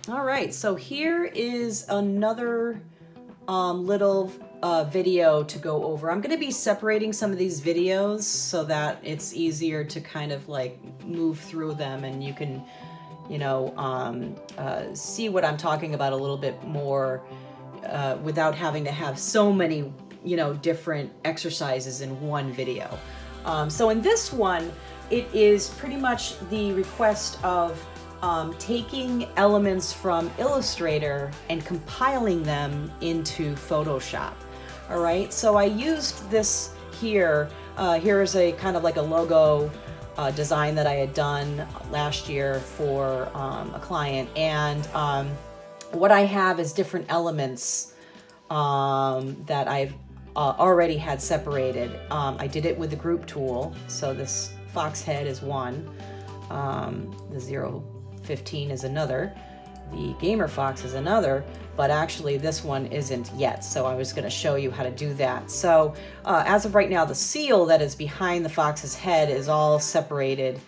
All right, so here is another little video to go over. I'm going to be separating some of these videos so that it's easier to kind of like move through them, and you can, you know, see what I'm talking about a little bit more without having to have so many, you know, different exercises in one video. So in this one, it is pretty much the request of taking elements from Illustrator and compiling them into Photoshop. All right, so I used this here. Here is a kind of like a logo design that I had done last year for a client, and what I have is different elements that I've already had separated. I did it with the group tool, so this fox head is one, the 015 is another, the gamer fox is another, but actually this one isn't yet, so I was going to show you how to do that. So as of right now, the seal that is behind the fox's head is all separated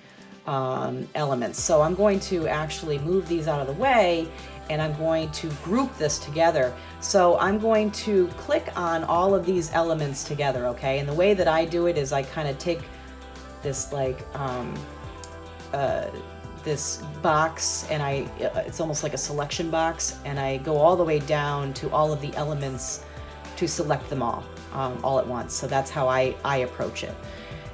elements. So I'm going to actually move these out of the way, and I'm going to group this together. So I'm going to click on all of these elements together, okay? And the way that I do it is I kind of take this like this box, and it's almost like a selection box, and I go all the way down to all of the elements to select them all at once. So that's how I approach it.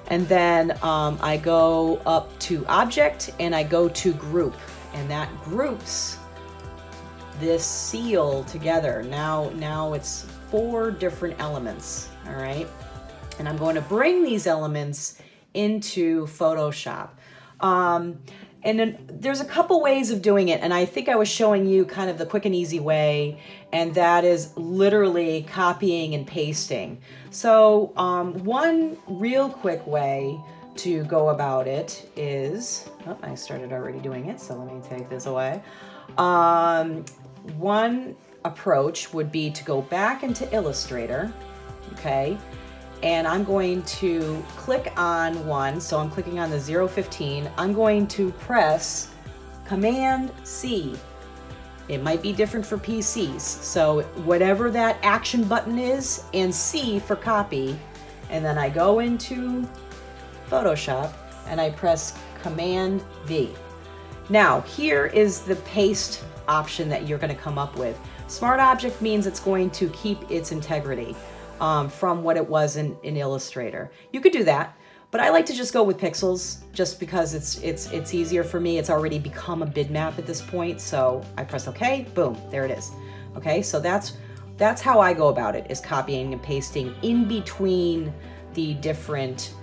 And then I go up to object, and I go to group, and that groups this seal together. Now it's 4 different elements, all right? And I'm going to bring these elements into Photoshop. And then there's a couple ways of doing it, and I think I was showing you kind of the quick and easy way, and that is literally copying and pasting. So one real quick way to go about it is, oh, I started already doing it, so let me take this away. One approach would be to go back into Illustrator, okay? And I'm going to click on one, so I'm clicking on the 015. I'm going to press Command C. It might be different for PCs, so whatever that action button is, and C for copy, and then I go into Photoshop and I press Command V. Now, here is the paste option that you're going to come up with. Smart Object means it's going to keep its integrity from what it was in Illustrator. You could do that, but I like to just go with pixels just because it's easier for me. It's already become a bitmap at this point, so I press OK, boom, there it is. Okay, so that's how I go about it, is copying and pasting in between the different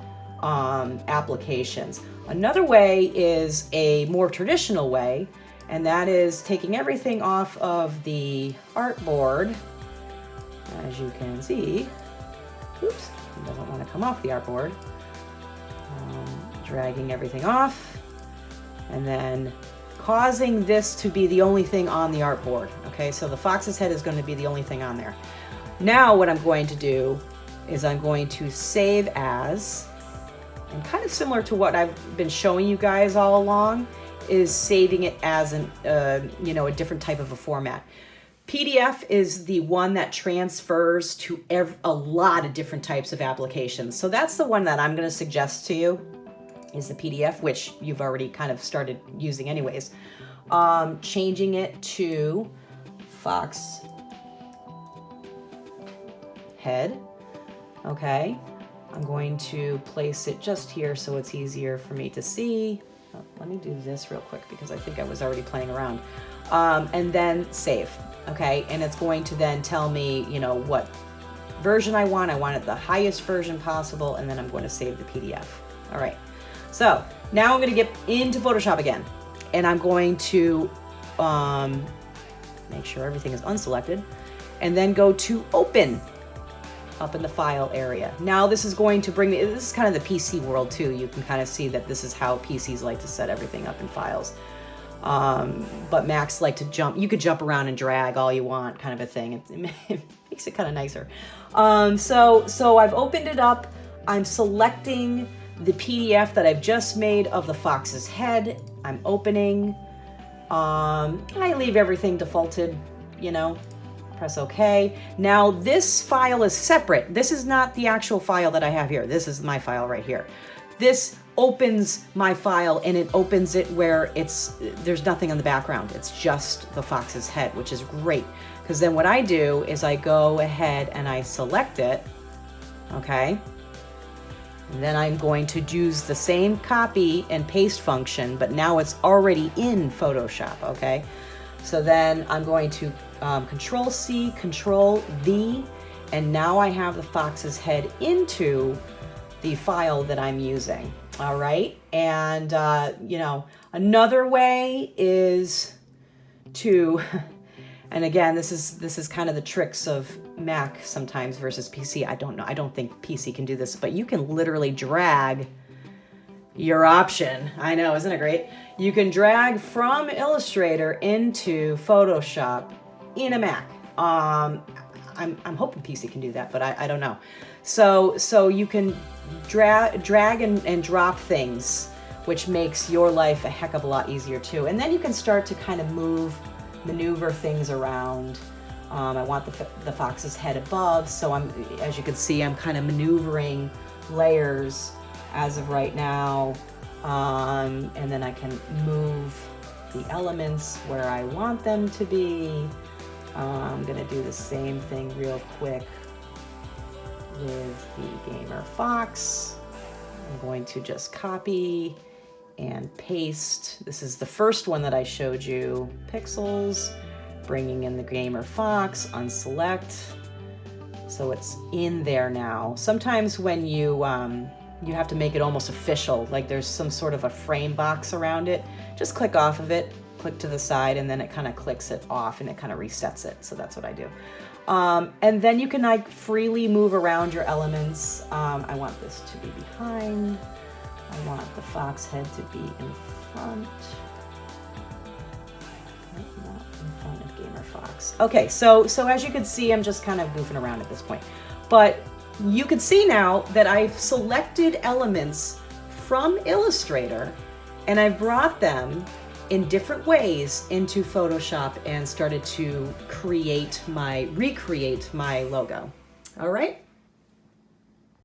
applications. Another way is a more traditional way, and that is taking everything off of the artboard. As you can see, oops, it doesn't want to come off the artboard. Dragging everything off, and then causing this to be the only thing on the artboard. Okay, so the fox's head is going to be the only thing on there. Now what I'm going to do is I'm going to save as, and kind of similar to what I've been showing you guys all along, is saving it as a different type of a format. PDF is the one that transfers to a lot of different types of applications. So that's the one that I'm going to suggest to you, is the PDF, which you've already kind of started using anyways. Changing it to fox head. Okay, I'm going to place it just here so it's easier for me to see. Oh, let me do this real quick because I think I was already playing around. And then save. Okay, and it's going to then tell me, you know, what version I want. I want it the highest version possible, and then I'm going to save the PDF. All right, so now I'm going to get into Photoshop again, and I'm going to make sure everything is unselected, and then go to Open up in the File area. Now this is going to bring me, this is kind of the PC world too. You can kind of see that this is how PCs like to set everything up in files. But Macs like to jump. You could jump around and drag all you want, kind of a thing. It makes it kind of nicer. So I've opened it up. I'm selecting the PDF that I've just made of the fox's head. I'm opening. I leave everything defaulted, you know, press OK. Now this file is separate. This is not the actual file that I have here. This is my file right here. This opens my file and it opens it where there's nothing on the background. It's just the fox's head, which is great. Because then what I do is I go ahead and I select it, okay? And then I'm going to use the same copy and paste function, but now it's already in Photoshop, okay? So then I'm going to Control C, Control V, and now I have the fox's head into the file that I'm using, all right? And, you know, another way is to, and again, this is kind of the tricks of Mac sometimes versus PC. I don't know. I don't think PC can do this, but you can literally drag your option. I know, isn't it great? You can drag from Illustrator into Photoshop in a Mac. I'm hoping PC can do that, but I don't know. So you can drag and drop things, which makes your life a heck of a lot easier too. And then you can start to kind of maneuver things around. I want the fox's head above, so as you can see, I'm kind of maneuvering layers as of right now, and then I can move the elements where I want them to be. I'm gonna do the same thing real quick with the gamer fox. I'm going to just copy and paste. This is the first one that I showed you. Pixels, bringing in the gamer fox, unselect. So it's in there now. Sometimes when you have to make it almost official, like there's some sort of a frame box around it, just click off of it, click to the side, and then it kind of clicks it off and it kind of resets it. So that's what I do. And then you can like freely move around your elements. I want this to be behind. I want the fox head to be in front. Not in front of gamer fox. Okay, so as you can see, I'm just kind of goofing around at this point. But you can see now that I've selected elements from Illustrator and I've brought them in different ways into Photoshop and started to recreate my logo. All right.